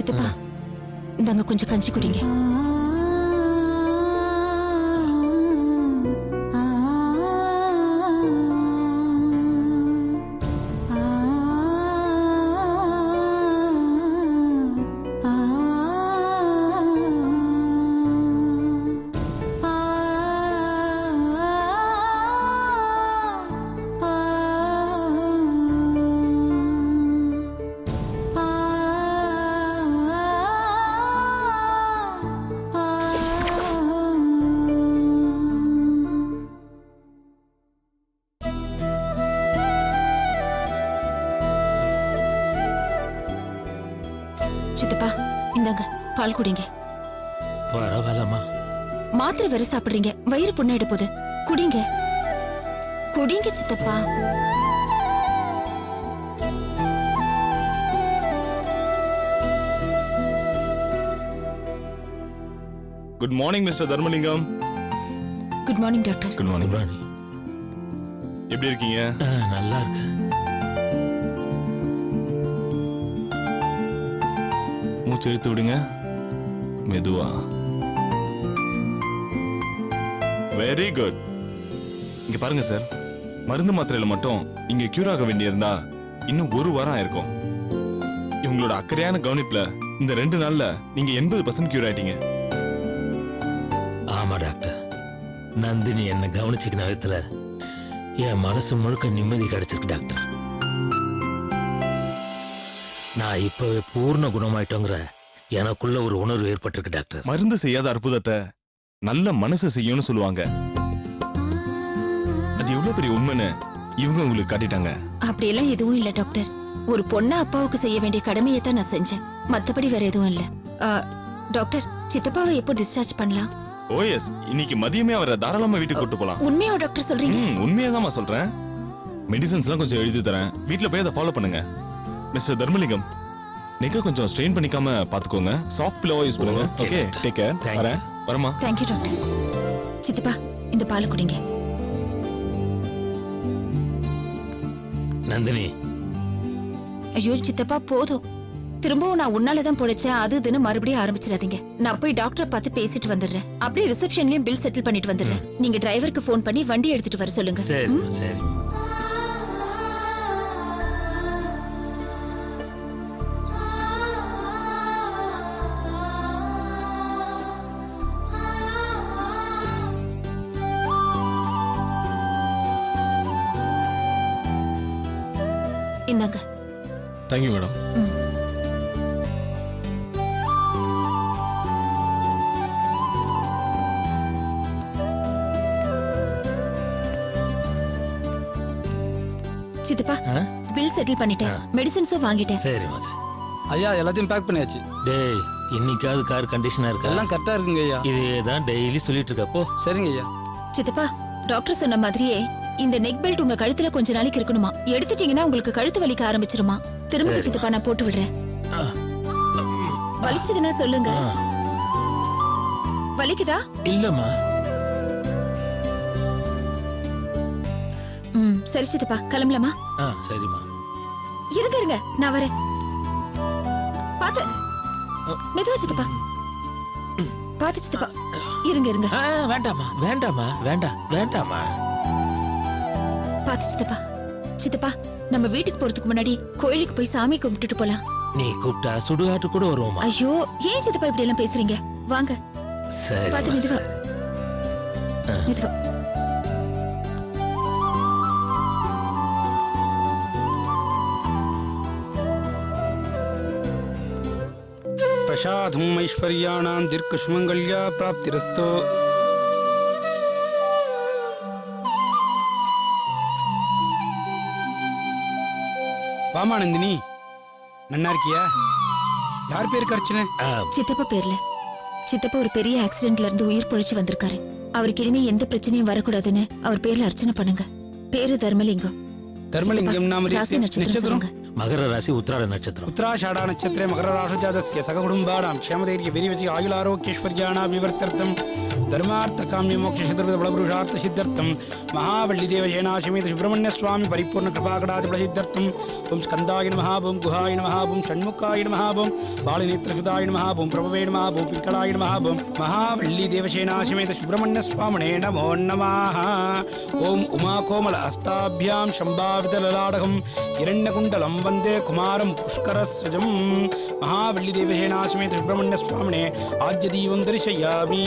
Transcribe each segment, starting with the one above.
சித்தப்பா இந்தாங்க கொஞ்சம் கஞ்சி குடிங்க. சித்தப்பா இந்தாங்க பால் குடிங்க. பரவாயில்லம்மா. மாத்திரை வேற சாப்பிடுறீங்க, வயிறு புண்ணாயிட போகுது. குடிங்க குடிங்க சித்தப்பா. Good morning mister Dharmalingam. Good morning doctor. Good morning Rani. எப்படி இருக்கீங்க? நல்லா இருக்கு. மூச்சு இழுத்து விடுங்க மெதுவா. Very good. இங்க பாருங்க சார், மருந்து மாத்திரையில மட்டும் இங்க கியூர் ஆக வேண்டியிருந்தா இன்னும் 1 வாரம் ஆயிருக்கும். இவங்களோட அக்கறையான கவனிப்புல இந்த 2 நாள்ல நீங்க 80% கியூர் ஆயிட்டீங்க. ஆமா டாக்டர், நந்தினி என்ன கவனிச்சுக்கிற விதத்துல என் மனசு முழுக்க நிம்மதி கிடைச்சிருக்கு டாக்டர். நான் இப்பவே பூர்ண குணமாயிட்டோங்கிற எனக்குள்ள ஒரு உணர்வு ஏற்பட்டிருக்கு டாக்டர். மருந்து செய்யாத அற்புதத்தை நல்ல மனசு செய்யும்னு சொல்லுவாங்க. அது எவ்வளவு பெரிய உண்மைன்னு இவங்க உங்களுக்கு காட்டிட்டாங்க. அப்படியெல்லாம் எதுவும் இல்ல டாக்டர். ஒரு பொண்ணு அப்பாவுக்கு செய்ய வேண்டிய கடமையை தான் நான் செஞ்சேன், மத்தபடி வேற எதுவும் இல்ல. டாக்டர், சித்தப்பாவை எப்போ டிஸ்சார்ஜ் பண்ணலாம்? ஓஎஸ், இன்னைக்கு மதியமே அவரை தாராளமா வீட்டுக்கு கூட்டு போலாம். உண்மையா டாக்டர் சொல்றீங்க? உண்மையாதான் சொல்றேன். மெடிசன்ஸ்லாம் கொஞ்சம் எழுதி தரேன், வீட்டுல போய் அதை ஃபாலோ பண்ணுங்க. மிஸ்டர் தர்மலிங்கம், நீங்க கொஞ்சம் ஸ்ட்ரெயின் பண்ணிக்காம பாத்துக்கோங்க. சாஃப்ட் பிலோவா யூஸ் பண்ணுங்க. Okay, take care. வரேன். வரமா. Thank you doctor. சித்தப்பா இந்த பால் குடிங்க. நந்தினி. ஐயோ சித்தப்பா போதும். திரும்பவும் நான் உன்னாலதான் பொழைச்சேன் அது இதுன்னு மறுபடியும் ஆரம்பிச்சிடாதீங்க. நான் போய் டாக்டரை பார்த்து பேசிட்டு வந்துடுறேன். அப்படியே ரிசப்ஷன்லயும் பில் செட்டில் பண்ணிட்டு வந்துடுறேன். நீங்க டிரைவருக்கு ஃபோன் பண்ணி வண்டி எடுத்துட்டு வர சொல்லுங்க. சரி சரி. இந்தாங்க. Thank you madam. சித்தப்பா பில் செட்டில் பண்ணிட்டேன், மெடிசன்ஸும் வாங்கிட்டேன். சரிம்மா சரி. ஐயா எல்லாத்தையும் பேக் பண்ணியாச்சு. டேய், இன்னைக்காவது கார் கண்டிஷனா இருக்கா? எல்லாம் கரெக்டா இருக்குங்க ஐயா. இதே தான் டெய்லி சொல்லிட்டு இருக்கப்போ. சரிங்க ஐயா. சித்தப்பா, டாக்டர் சொன்ன மாதிரியே இந்த நெக் பெல்ட் உங்க கழுத்துல கொஞ்ச நாளைக்கு இருக்கணுமா. எடுத்துட்டீங்கன்னா உங்களுக்கு கழுத்து வலிக்க ஆரம்பிச்சிருமா. திரும்ப சித்தப்பா நான் போட்டு விடுறேன். வலிச்சதுன்னா சொல்லுங்க. வலிக்குதா? இல்லம்மா. சரி சித்தப்பா, கிளம்பலாமா? சரிம்மா. இருங்க இருங்க, நான் வரேன். பாத்து மெதுவா சித்தப்பா. பாத்து சித்தப்பா. இருங்க இருங்க. வேண்டாமா வேண்டாமா வேண்டாமா. பாத்து சித்தப்பா. சித்தப்பா, நம்ம வீட்டுக்கு போறதுக்கு முன்னாடி கோயிலுக்கு போய் சாமி கும்பிட்டுட்டு போலாம். நீ கூப்பிட்டா சுடுகாட்டு கூட வருவோமா? ஐயோ, ஏன் சித்தப்பா இப்படி எல்லாம் பேசுறீங்க? வாங்க. சரி. பாத்து மெதுவா மெதுவா. பிரசாதம் ஐஸ்வர்யாணாம் தீர்க்க சுமங்கல்யா பிராப்திரஸ்தோ. வாமா நந்தினி, நன்னா இருக்கியா? யார் பேருக்கு அர்ச்சனை? சித்தப்பா பேர்ல. சித்தப்பா ஒரு பெரிய ஆக்சிடென்ட்ல இருந்து உயிர் பொழைச்சு வந்திருக்காரு. அவருக்கு இனிமே எந்த பிரச்சனையும் வரக்கூடாதுன்னு அவர் பேர்ல அர்ச்சனை பண்ணுங்க. பேரு தர்மலிங்கம். தர்மலிங்கம் நாம ராசி நட்சத்திரம். மகர ராசி உத்திராட நட்சத்திரம். உத்தராஷாಢ நட்சத்திரே மகர ராசுஜாதஸ்ய சககுடும்பானாம் க்ஷேமதைரிய வீரியவசி ஆயுளாரோக்கியஸ்வர்யாணா விவர்த்தர்த்தம் தர்மார்த்த காமிய மோட்ச சதுர்வித பலபுருஷார்த்த சித்தர்த்தம் மகாவள்ளி தேவசேனாசமேத சுப்பிரமணிய சுவாமி பரிபூர்ண கிருபாகடாதி பலசித்தர்த்தம் ஓம் ஸ்கந்தாய நமஹ ஓம் குஹாய நமஹ ஓம் ஷண்முகாய நமஹ ஓம் பாலநேத்திரசுதாய நமஹ ஓம் பிரபவே நமஹ ஓம் பிங்களாய நமஹ ஓம் மகாவள்ளி தேவசேனாசமேத சுப்பிரமணிய சுவாமினே நமோ நமஹ ஓம் உமாகோமல ஹஸ்தாபியாம் சம்பாவிதலலாடகம் இரண்யகுண்டலம் வந்தே குமாரம் புஷ்கரஸ்ரஜம் மகாவள்ளி தேவசேனாசமேத சுப்பிரமணிய சுவாமினே ஆஜ்ய தீபம் தரிசயாமி.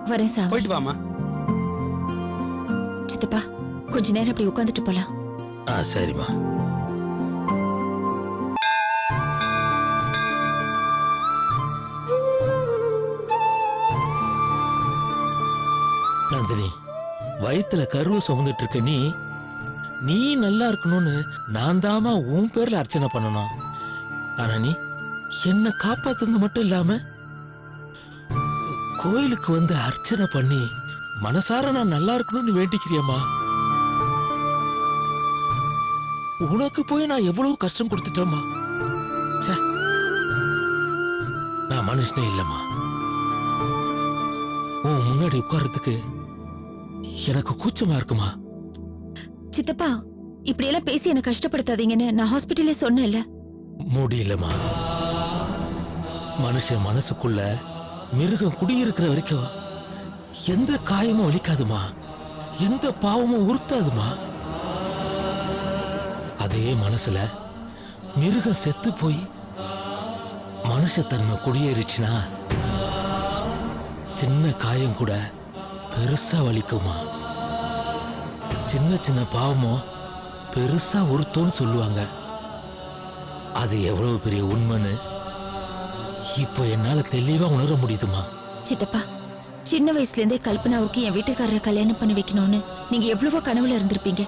வரேன் சாமி. போயிட்டு வாமா. சித்தப்பா கொஞ்ச நேரம் அப்படி உட்காந்துட்டு போலாம். சரிம்மா. நந்தினி, வயித்துல கருவு சுமந்துட்டு இருக்க நீ நல்லா இருக்கணும்னு நான் தாமா உன் பேர்ல அர்ச்சனை பண்ணணும். ஆனா நீ என்ன காப்பாத்துறது மட்டும் இல்லாம கோயிலுக்கு வந்து அர்ச்சனை பண்ணி மனசார நான் நல்லா இருக்கணும்னு வேண்டிக்கிறியம்மா. உனக்கு போய் நான் எவ்வளவு கஷ்டம் கொடுத்துட்டேம்மா. ச்சே, நான் மனுஷனே இல்லம்மா. உன் முன்னாடி உட்கார்றதுக்கு எனக்கு கூச்சமா இருக்குமா. சித்தப்பா இப்படி எல்லாம் பேசி என்ன கஷ்டப்படுத்தாதீங்கன்னு நான் ஹாஸ்பிட்டல்ல சொன்னேன்ல. முடியலம்மா. மனுஷன் மனசுக்குள்ள மிருகம் குடியிருக்கிற வரைக்கும் எந்த காயமும் வலிக்காதுமா, எந்த பாவமும் உறுத்தாதுமா. அதே மனசுல மிருகம் செத்து போய் மனுஷத்தன்மை குடியேறிச்சுனா சின்ன காயம் கூட பெருசா வலிக்குமா. சின்ன சின்ன பாவமும் பெருசா உறுத்தோன்னு சொல்லுவாங்க. அது எவ்வளவு பெரிய உண்மைன்னு இப்போ என்னால தெளிவா உணர முடியுதுமா. சித்தப்பா சின்ன வயசுல இருந்தே கல்பனாவுக்கு என் வீட்டுக்காரரை கல்யாணம் பண்ணி வைக்கணும்னு நீங்க எவ்வளவோ கனவுல இருந்திருப்பீங்க.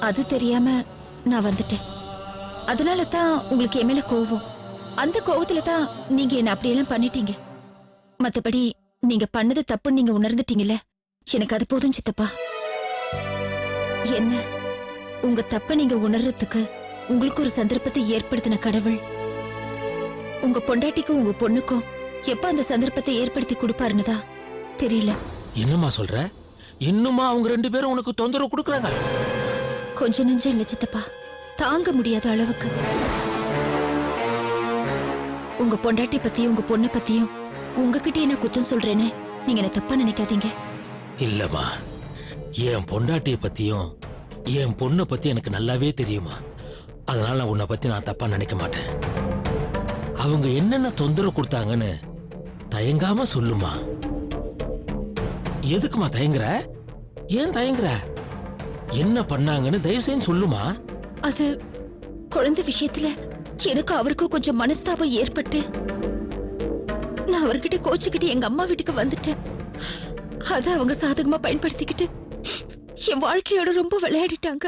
அது தெரியாம நான் வந்துட்டேன். அதனால தான் உங்களுக்கு என் மேல கோவம். அந்த கோவத்துல தான் நீங்க என்ன அப்படியெல்லாம் பண்ணிட்டீங்க. மத்தபடி நீங்க பண்ணது தப்புன்னு நீங்க உணர்ந்துட்டீங்கல்ல, எனக்கு அது போதும் சித்தப்பா. என்ன உங்க தப்ப நீங்க உணர்றதுக்கு உங்களுக்கு ஒரு சந்தர்ப்பத்தை ஏற்படுத்தின கடவுள் உங்க பொண்டாட்டிக்கும் உங்க பொண்ணுக்கும் எப்ப அந்த சந்தர்ப்பத்தை ஏற்படுத்தி கொடுப்பாருன்னுதா தெரியல. என்னம்மா சொல்ற? இன்னுமா அவங்க ரெண்டு பேரும் உனக்கு தொந்தரவு கொடுக்கறாங்க? கொஞ்ச நெஞ்சம் இல்ல சித்தப்பா, தாங்க முடியாத அளவுக்கு. உங்க பொண்டாட்டி பத்தியும் உங்க பொண்ணை பத்தியும் உங்ககிட்ட என்ன குத்தம் சொல்றேன்னு நீங்க என்ன தப்பா நினைக்காதீங்க. இல்லம்மா, என் பொண்டாட்டிய பத்தியும் என் பொண்ணை பத்தி எனக்கு நல்லாவே தெரியுமா. அதனால உன்னை பத்தி நான் தப்பா நினைக்க மாட்டேன். அவங்க என்னென்ன தொந்தரவு கொடுத்தாங்கன்னு தயங்காம சொல்லுமா. எதுக்குமா தயங்குற? ஏன் தயங்குற? என்ன பண்ணாங்கன்னு தயவு செய்து சொல்லுமா. அது குழந்தை விஷயத்துல எனக்கு அவருக்கும் கொஞ்சம் மனஸ்தாபம் ஏற்பட்டு நான் அவர்கிட்ட கோச்சுக்கிட்டு எங்க அம்மா வீட்டுக்கு வந்துட்டேன். அத அவங்க சாதகமா பயன்படுத்திக்கிட்டு என் வாழ்க்கையோட ரொம்ப விளையாடிட்டாங்க.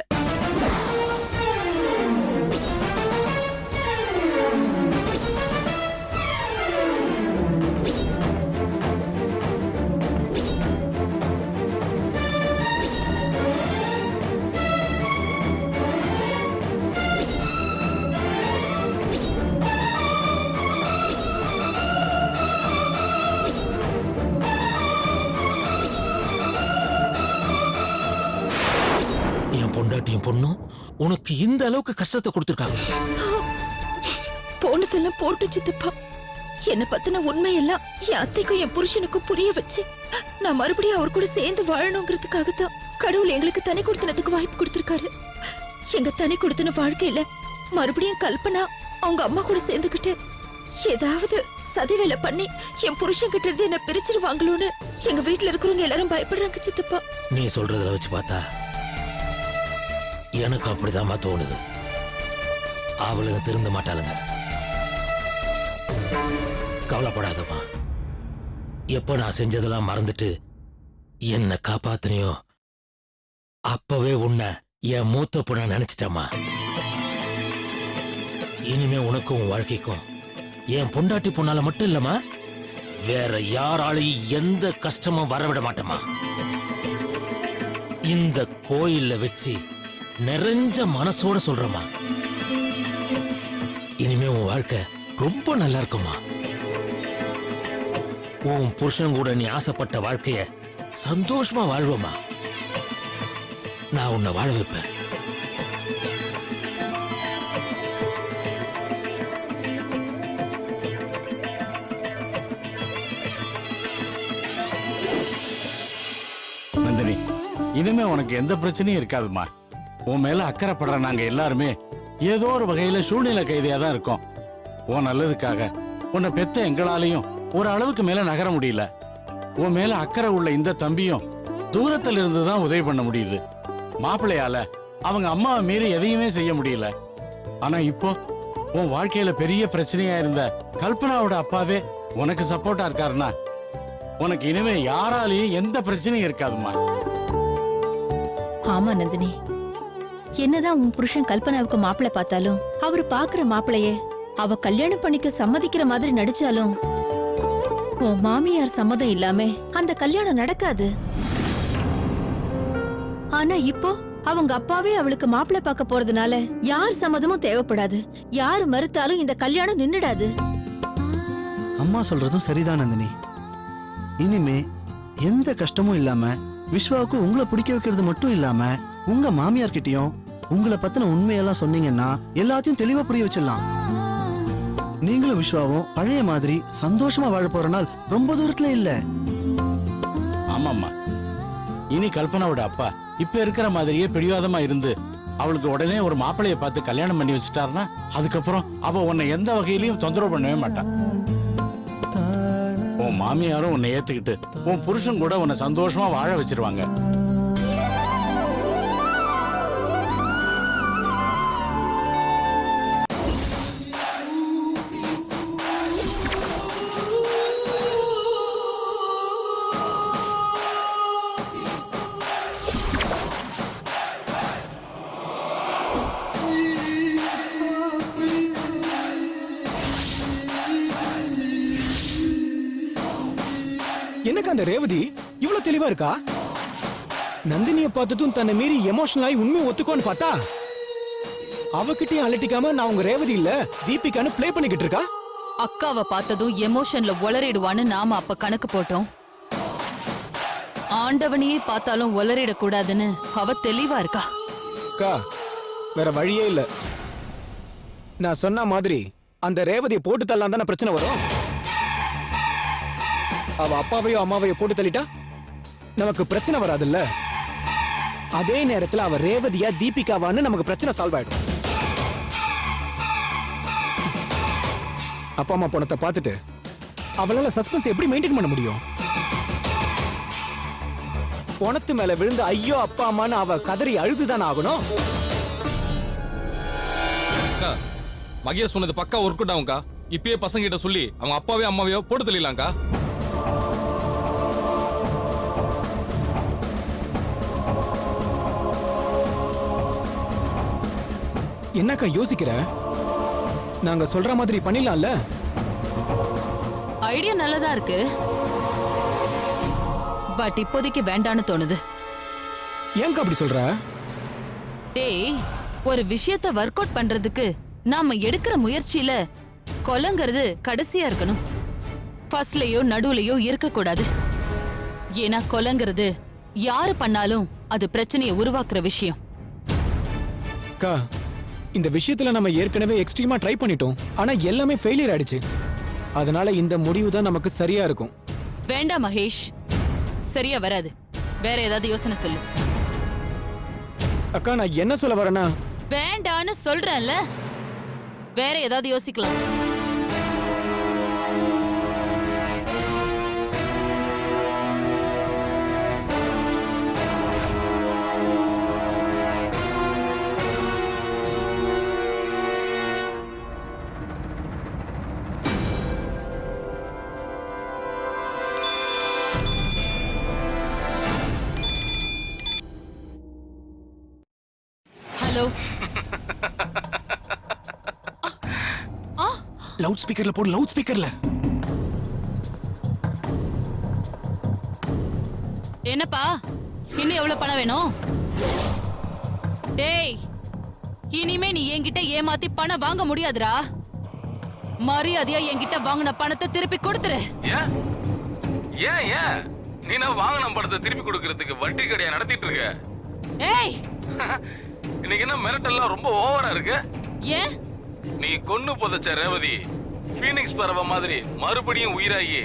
என் பொண்டாட்டியும் பொண்ணும் உனக்கு இந்த அளவுக்கு கஷ்டத்தை கொடுத்துருக்காங்க. போனதெல்லாம் போட்டு சித்தப்பா, என்ன பத்தின உண்மையெல்லாம் என் அத்தைக்கும் என் புருஷனுக்கும் புரிய வச்சு நான் மறுபடியும் அவர் கூட சேர்ந்து வாழணுங்கிறதுக்காகத்தான் கடவுள் எங்களுக்கு தனி கொடுத்தனத்துக்கு வாய்ப்பு கொடுத்திருக்காரு. எங்க தனி கொடுத்தன வாழ்க்கையில மறுபடியும் கல்பனா அவங்க அம்மா கூட சேர்ந்துகிட்டு ஏதாவது சதி வேலை பண்ணி என் புருஷன் கிட்ட இருந்து என்ன பிரிச்சிருவாங்களோன்னு எங்க வீட்டுல இருக்கிறவங்க எல்லாரும் பயப்படுறாங்க சித்தப்பா. நீ சொல்றதுல வச்சு பார்த்தா எனக்கு அப்படிதாம்மா தோணுது. அவளுங்க திருந்த மாட்டாளுங்க. கவலைப்படாதம்மா. எப்ப நான் செஞ்சதெல்லாம் மறந்துட்டு என்ன காப்பாத்தினியோ அப்பவே உன்னை என் மூத்த பொண்ண நினைச்சிட்டம்மா. இனிமே உனக்கும் உன் வாழ்க்கைக்கும் என் பொண்டாட்டி பொண்ணால மட்டும் இல்லம்மா, வேற யாராலையும் எந்த கஷ்டமும் வரவிட மாட்டேமா. இந்த கோயில்ல வச்சு நிறைஞ்ச மனசோட சொல்றமா, இனிமே உன் வாழ்க்கை ரொம்ப நல்லா இருக்குமா. உன் புருஷன் கூட நீ ஆசைப்பட்ட வாழ்க்கைய சந்தோஷமா வாழ்வமா. நான் உன்னை வாழ வைப்பேன். நந்தினி, இனிமே உனக்கு எந்த பிரச்சனையும் இருக்காதுமா. உன் மேல அக்கறைப்படுற நாங்க எல்லாருமே ஏதோ ஒரு வகையில சூழ்நிலை கைதியா தான் இருக்கோம். உன் நல்லதுக்காக உன்னை பெத்த எங்களாலையும் ஒரு அளவுக்கு மேல நகர முடியல. உன் மேல அக்கறை உள்ள இந்த தம்பியும் தூரத்துல இருந்து தான் உதவி பண்ண முடியுது. மாப்பிள்ளையால அவங்க அம்மாவை மீறி எதையுமே செய்ய முடியல. ஆனா இப்போ உன் வாழ்க்கையில பெரிய பிரச்சனையா இருந்த கல்பனாவோட அப்பாவே உனக்கு சப்போர்ட்டா இருக்காருன்னா உனக்கு இனிமே யாராலையும் எந்த பிரச்சனையும் இருக்காதுமா. ஆமா நந்தினி, என்னதான் உன் புருஷன் கல்பனாவுக்கு மாப்பிள்ளை பார்த்தாலும் அவரு பாக்குற மாப்பிளையே அவ கல்யாணம் பண்ணிக்க சம்மதிக்கிற மாதிரி நடிச்சாலும் உன் மாமியார் சம்மதம் இல்லாம அந்த கல்யாணம் நடக்காது. ஆனா இப்போ அவங்க அப்பாவே அவளுக்கு மாப்பிள்ளை பார்க்க போறதுனால யார் சம்மதமும் தேவைப்படாது. யாரு மறுத்தாலும் இந்த கல்யாணம் நின்னுடாது. அம்மா சொல்றதும் சரிதான் நந்தினி. இனிமே எந்த கஷ்டமும் இல்லாம விஸ்வாவுக்கு உங்களை பிடிக்க வைக்கிறது மட்டும் இல்லாம உங்க மாமியார் கிட்டயும் உங்களை பத்தின உண்மையெல்லாம் சொன்னீங்கன்னா எல்லாத்தையும் தெளிவா புரிய வச்சிடலாம். நீங்களும் விஸ்வாவும் பழைய மாதிரி சந்தோஷமா வாழ போற நாள் ரொம்ப தூரத்துல இல்ல. ஆமாம்மா, இனி கல்பனாவோட அப்பா இப்ப இருக்கிற மாதிரியே பிடிவாதமா இருந்து அவளுக்கு உடனே ஒரு மாப்பிளைய பார்த்து கல்யாணம் பண்ணி வச்சுட்டாருன்னா அதுக்கப்புறம் அவ உன்னை எந்த வகையிலையும் தொந்தரவு பண்ணவே மாட்டான். உன் மாமியாரும் உன்னை ஏத்துக்கிட்டு உன் புருஷன் கூட உன்னை சந்தோஷமா வாழ வச்சிருவாங்க. என்னக்கா அந்த ரேவதி இவ்வளவு தெளிவா இருக்கா? நந்தினியை பார்த்ததும் தன்னை மீறி எமோஷனல் ஆகி உண்மையை ஒத்துக்கோன்னு பார்த்தா அவகிட்டயும் அலட்டிக்காம நான் உங்க ரேவதி இல்ல தீபிகான்னு ப்ளே பண்ணிக்கிட்டு இருக்கா. அக்காவை பார்த்ததும் எமோஷன்ல உளறிடுவான்னு நாம அப்ப கணக்கு போட்டோம். ஆண்டவனையே பார்த்தாலும் உளறிடக் கூடாதுன்னு அவ தெளிவா இருக்கா. அக்கா வேற வழியே இல்ல. நான் சொன்ன மாதிரி அந்த ரேவதியை போட்டு தள்ளலாம் தானே பிரச்சனை வரும். அவ அப்பாவையோ அம்மாவையோ போட்டு தள்ளிட்டா நமக்கு பிரச்சனை வராதுல்ல. அதே நேரத்துல அவ ரேவதியா தீபிகாவான்னு நமக்கு பிரச்சனை சால்வ் ஆயிடும். அப்பா அம்மா பணத்தை பார்த்துட்டு அவளால சஸ்பென்ஸ் எப்படி மெயின்டைன் பண்ண முடியும்? பணத்து மேல விழுந்து ஐயோ அப்பா அம்மான்னு அவ கதறி அழுதுதான் ஆகணும். மகேஷ் சொன்னது பக்கா ஒர்க் அவுட் ஆகும்க்கா. இப்பயே பசங்க கிட்ட சொல்லி அவங்க அப்பாவே அம்மாவையோ போட்டு தள்ளிடலாம்க்கா. என்னக்கா யோசிக்கிற? நாங்க சொல்ற மாதிரி பண்ணிடலாம்ல. ஐடியா நல்லதா இருக்கு, பட் இப்போதைக்கு வேண்டான்னு தோணுது. ஏன்க்கா அப்படி சொல்ற? டேய், ஒரு விஷயத்தை ஒர்க் அவுட் பண்றதுக்கு நாம எடுக்கிற முயற்சியில கொலைங்கிறது கடைசியா இருக்கணும். ஃபர்ஸ்ட்லயோ நடுவுலயோ இருக்க கூடாது. ஏன்னா கொலைங்கிறது யாரு பண்ணாலும் அது பிரச்சனையை உருவாக்குற விஷயம். அக்கா இந்த விஷயத்துல நம்ம ஏற்கனவே எக்ஸ்ட்ரீமா ட்ரை பண்ணிட்டோம். ஆனா எல்லாமே ஃபெயிலியர் ஆயிடுச்சு. அதனால இந்த முடிவு தான் நமக்கு சரியா இருக்கும். வேண்டாம் மகேஷ், சரியா வராது. வேற ஏதாவது யோசனை சொல்லு. அக்கா நான் என்ன சொல்ல வரேன்னா, வேண்டான்னு சொல்றேன்ல, வேற ஏதாவது யோசிக்கலாம். ஹலோ. லவுட் ஸ்பீக்கர்ல போடு, லவுட் ஸ்பீக்கர்ல. என்னப்பா இன்னும் எவ்வளவு பணம் வேணும்? டேய், இனிமே நீ என்கிட்ட ஏமாத்தி பணம் வாங்க முடியாதுடா. மரியாதையா என்கிட்ட வாங்கின பணத்தை திருப்பி கொடுத்துரு. ஏன் ஏன் ஏன் நீ நான் வாங்கின படத்தை திருப்பி கொடுக்கறதுக்கு வட்டி கடையா நடத்திட்டு இருக்க? ஏய், இன்னைக்கு என்ன மிரட்டெல்லாம் ரொம்ப ஓவரா இருக்கு. ஏன் நீ கொன்னு புதைச்ச ரேவதி பீனிக்ஸ் பறவை மாதிரி மறுபடியும் உயிராகி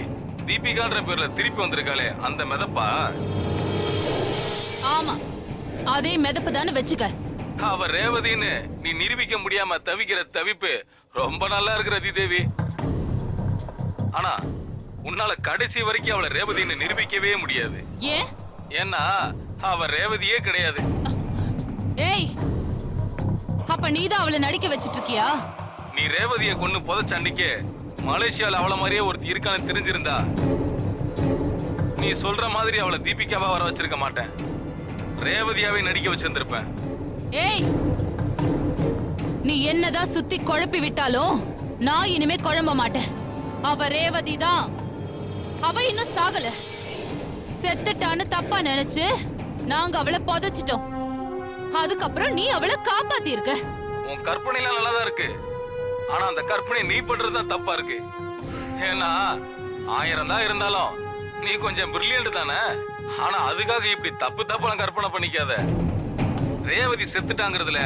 தீபிகான்ற பேர்ல திருப்பி வந்திருக்காளே, அந்த மிதப்பா? ஆமா, அதே மிதப்பு தானே வச்சுக்க. அவ ரேவதின்னு நீ நிரூபிக்க முடியாம தவிக்கிற தவிப்பு ரொம்ப நல்லா இருக்கு ரதி தேவி. ஆனா உன்னால கடைசி வரைக்கும் அவளை ரேவதின்னு நிரூபிக்கவே முடியாது. ஏன்? ஏன்னா அவ ரேவதியே கிடையாது. ஏய், அப்ப நீதான் அவளை நடிக்க வச்சிட்டு இருக்கியா? நீ ரேவதியை கொன்னு புதைச்ச அன்னைக்கு மலேசியால அவள மாதிரியே ஒருத்தி இருக்கான்னு தெரிஞ்சிருந்தா நீ சொல்ற மாதிரி அவளை தீபிகாவா வர வச்சிருக்க மாட்டேன், ரேவதியாவே நடிக்க வச்சிருந்திருப்பேன். ஏய், நீ என்னதான் சுத்தி குழப்பி விட்டாலும் நான் இனிமே குழம்ப மாட்டேன். அவ ரேவதி தான். அவ இன்னும் சாகல, செத்துட்டான்னு தப்பா நினைச்சு நாங்க அவளை புதைச்சிட்டோம். அதுக்கப்புறம் நீ அவளை காப்பாத்தி இருக்க. உன் கற்பனை எல்லாம் நல்லாதான் இருக்கு, ஆனா அந்த கற்பனை நீ பண்றதுதான் தப்பா இருக்கு. ஏன்னா 1000 தான் இருந்தாலும் நீ கொஞ்சம் பிரில்லியன்ட் தானே. ஆனா அதுக்காக இப்படி தப்பு கற்பனை பண்ணிக்காத. ரேவதி செத்துட்டாங்கிறதுல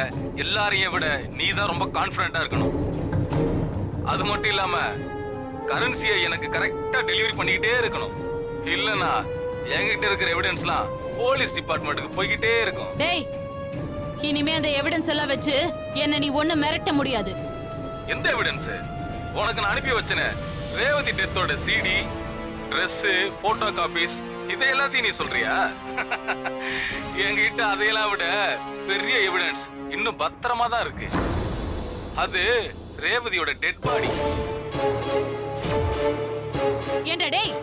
எல்லாரையும் விட நீ தான் ரொம்ப கான்பிடண்டா இருக்கணும். அது மட்டும் இல்லாம கரன்சியை எனக்கு கரெக்டா டெலிவரி பண்ணிக்கிட்டே இருக்கணும். இல்லனா என்கிட்ட இருக்கிற எவிடன்ஸ்லாம் போலீஸ் டிபார்ட்மெண்ட்டுக்கு போய்கிட்டே இருக்கும். டேய், இனிமே அந்த எவிடன்ஸ் எல்லாம் வச்சு என்ன நீ ஒண்ணு மிரட்ட முடியாது. எந்த எவிடன்ஸ்? உனக்கு நான் அனுப்பி வச்சனே ரேவதி டெத்தோட சிடி, ட்ரெஸ், போட்டோ காப்பீஸ், இதை எல்லாத்தையும் நீ சொல்றியா? என்கிட்ட அதையெல்லாம் விட பெரிய எவிடன்ஸ் இன்னும் பத்திரமா தான் இருக்கு. அது ரேவதியோட டெட் பாடி. ஏண்டா டேய்,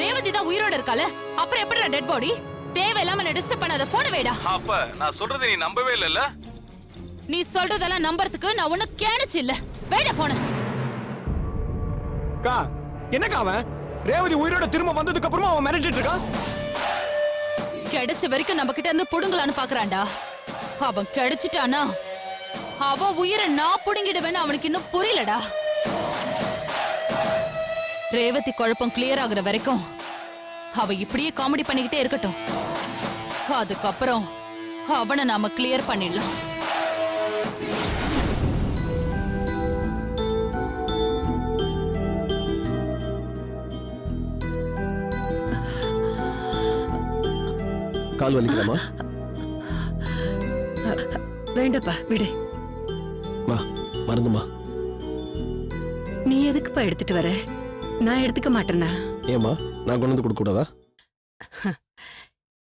ரேவதி தான் உயிரோட இருக்கால, அப்புறம் எப்படிடா டெட் பாடி? தேவையில்லாம என்ன டிஸ்டர்ப் பண்ணாத, போன் வைடா. அப்ப நான் சொல்றதை நீ நம்பவே இல்லல்ல? நீ சொல்றதெல்லாம் நம்பறதுக்கு நான் ஒண்ணு கேனச்சு இல்ல. வைடா போன. கா, என்னக்கா அவன் ரேவதி உயிரோட திரும்ப வந்ததுக்கு அப்புறமா அவன் மிரட்டிட்டு இருக்கான். கிடைச்ச வரைக்கும் நம்ம கிட்ட இருந்து புடுங்கலான்னு பாக்குறான்டா. அவன் கிடைச்சிட்டானா அவன் உயிரை நான் புடுங்கிடுவேன்னு அவனுக்கு இன்னும் புரியலடா. ரேவதி குழப்பம் கிளியர் ஆகுற வரைக்கும் அவ இப்படியே காமெடி பண்ணிக்கிட்டே இருக்கட்டும். அதுக்கப்புறம் அவனை நாம கிளியர் பண்ணிடலாம். கால் வலிக்கலாமா? வேண்டப்பா, விடு. மா, மருந்துமா. நீ எதுக்குப்பா எடுத்துட்டு வர? நான் எடுத்துக்க மாட்டேனா? ஏமா, நான் கொண்டு வந்து கொடுக்க கூடாதா?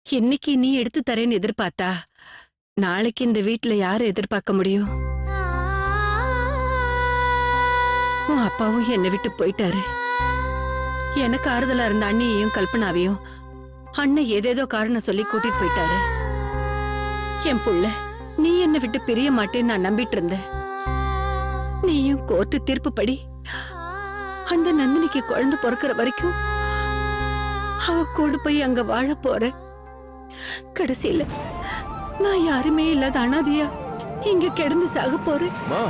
இன்னைக்கு நீ எடுத்து தரேன்னு எதிர்பார்த்தா நாளைக்கு இந்த வீட்டுல யாரை எதிர்பார்க்க முடியும்? உன் அப்பாவும் என்னை விட்டு போயிட்டாரு. எனக்கு ஆறுதலா இருந்த அண்ணியையும் கல்பனாவையும் அண்ணன் ஏதேதோ காரணம் சொல்லி கூட்டிட்டு போயிட்டாரு. என் புள்ள, நீ என்னை விட்டு பிரிய மாட்டேன்னு நான் நம்பிட்டு இருந்தேன். நீயும் கோர்ட்டு தீர்ப்பு படி அந்த நந்தினிக்கு குழந்தை பிறக்கிற வரைக்கும் அவ கூட போய் அங்க வாழ போற. கடைசியில நான் யாருமே இல்லாத அனாதையா இங்க கிடந்து சாக போறேன். மா,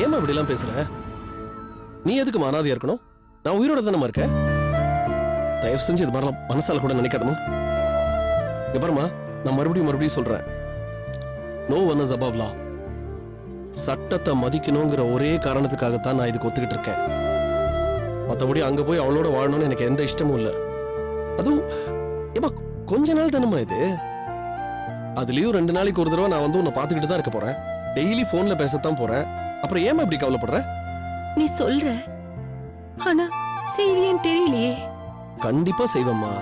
ஏமா இப்படி எல்லாம் பேசுற? நீ எதுக்கு அனாதையா இருக்கணும்? நான் உயிரோட தானே இருக்கேன். தயவு செஞ்சு இது மாதிரிலாம் மனசால கூட நினைக்காதமா. இங்க பாருமா, நான் மறுபடியும் சொல்றேன், நோ ஒன் இஸ் அபவ் லா. சட்டத்தை மதிக்கணுங்கிற ஒரே காரணத்துக்காகத்தான் நான் இதுக்கு ஒத்துக்கிட்டு இருக்கேன். மற்றபடி அங்க போய் அவளோட வாழணும்னு எனக்கு எந்த இஷ்டமும் இல்லை. அதுவும் ஏமா கொஞ்ச நாள் தானம்மா இது. அதுலயும் 2 நாளைக்கு ஒரு தடவை நான் வந்து உன்னை பார்த்துக்கிட்டு தான் இருக்க போறேன். டெய்லி போன்ல பேசத்தான் போறேன். அப்புறம் ஏமா இப்படி கவலைப்படுற? நீ சொல்ற, ஆனா செய்வியன்னு தெரியலையே. கண்டிப்பா செய்வேம்மா.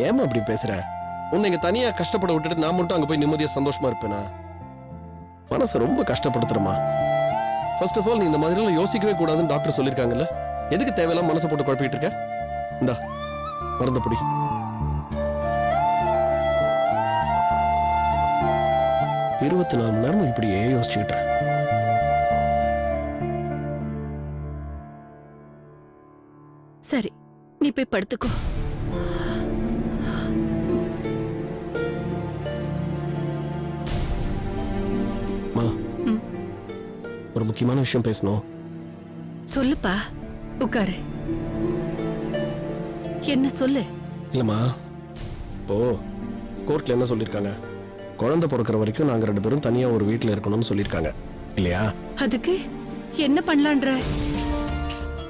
ஏமா அப்படி பேசுற? உன்னை இங்க தனியா கஷ்டப்பட விட்டுட்டு நான் மட்டும் அங்க போய் நிம்மதியா சந்தோஷமா இருப்பேனா? மனசை ரொம்ப கஷ்டப்படுத்துறமா. ஃபர்ஸ்ட் ஆஃப் ஆல், நீ இந்த மாதிரி எல்லாம் யோசிக்கவே கூடாதுன்னு டாக்டர் சொல்லிருக்காங்கல்ல. எதுக்கு தேவையில்லாம மனசை போட்டு குழப்பிட்டு இருக்க? இந்தா மருந்து பொடி. இருபத்தி 4 மணி நேரம் இப்படியே யோசிச்சுக்கிட்டேன். போய் படுத்துக்கோ. மா ஒரு முக்கியமான விஷயம் பேசணும். சொல்லுப்பா, உட்காரு. என்ன சொல்லு? இல்லம்மா, இப்போ கோர்ட்ல என்ன சொல்லியிருக்காங்க, குழந்தை பிறக்கிற வரைக்கும் நாங்க 2 பேரும் தனியா ஒரு வீட்டுல இருக்கணும்னு சொல்லியிருக்காங்க இல்லையா? அதுக்கு என்ன பண்ணலான்ற?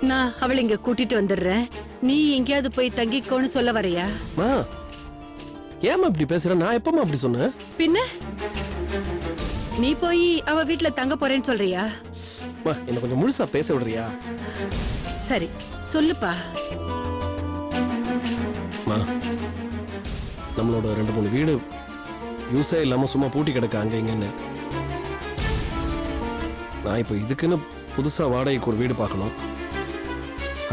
நான் அவளை இங்க கூட்டிட்டு வந்துடுறேன், நீ எங்கேயாவது போய் தங்கிக்கோன்னு சொல்ல வரையா? மா ஏமா இப்படி பேசுற? நான் எப்பமா அப்படி சொன்னேன்? பின்ன நீ போய் அவ வீட்டுல தங்க போறேன்னு சொல்றியா? மா என்ன கொஞ்சம் முழுசா பேச விடுறியா? சரி சொல்லுப்பா. மா நம்மளோட 2-3 வீடு யூஸே இல்லாம சும்மா பூட்டி கிடக்க அங்க இங்கன்னு. நான் இப்போ இதுக்குன்னு புதுசா வாடகைக்கு ஒரு வீடு பார்க்கணும்.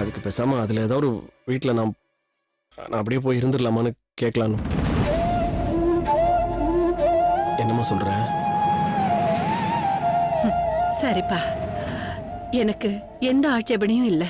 அதுக்கு பேசாம அதுல ஏதாவது ஒரு வீட்டுல நான் அப்படியே போய் இருந்துடலாமான்னு கேட்கலான்னு. என்னம்மா சொல்ற? சரிப்பா, எனக்கு எந்த ஆட்சேபனையும் இல்லை.